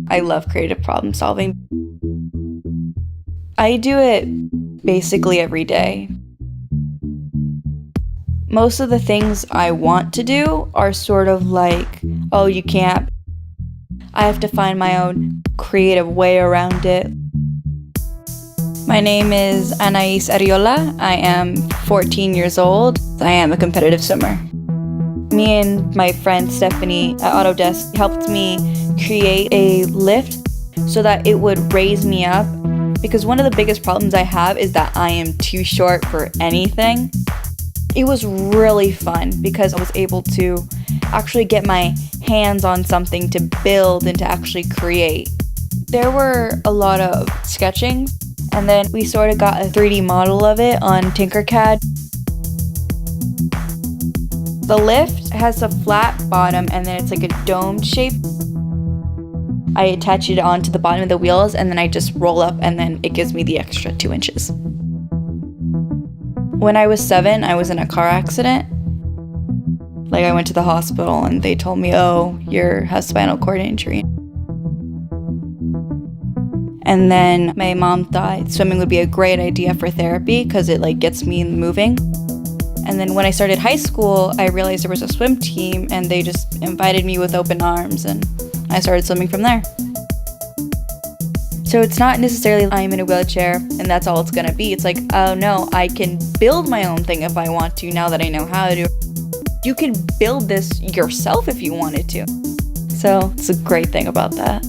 I love creative problem solving. I do it basically every day. Most of the things I want to do are sort of like, oh, you can't. I have to find my own creative way around it. My name is Anaiss Arreola. I am 14 years old. I am a competitive swimmer. Me and my friend Stephanie at Autodesk helped me create a lift so that it would raise me up, because one of the biggest problems I have is that I am too short for anything. It was really fun because I was able to actually get my hands on something to build and to actually create. There were a lot of sketching, and then we sort of got a 3D model of it on Tinkercad. The lift has a flat bottom and then it's like a domed shape. I attach it onto the bottom of the wheels and then I just roll up and then it gives me the extra 2 inches. When I was 7, I was in a car accident. Like, I went to the hospital and they told me, oh, you have spinal cord injury. And then my mom thought swimming would be a great idea for therapy because it like gets me moving. And then when I started high school, I realized there was a swim team and they just invited me with open arms and I started swimming from there. So it's not necessarily I'm in a wheelchair and that's all it's gonna be. It's like, oh no, I can build my own thing if I want to now that I know how to. You can build this yourself if you wanted to. So it's a great thing about that.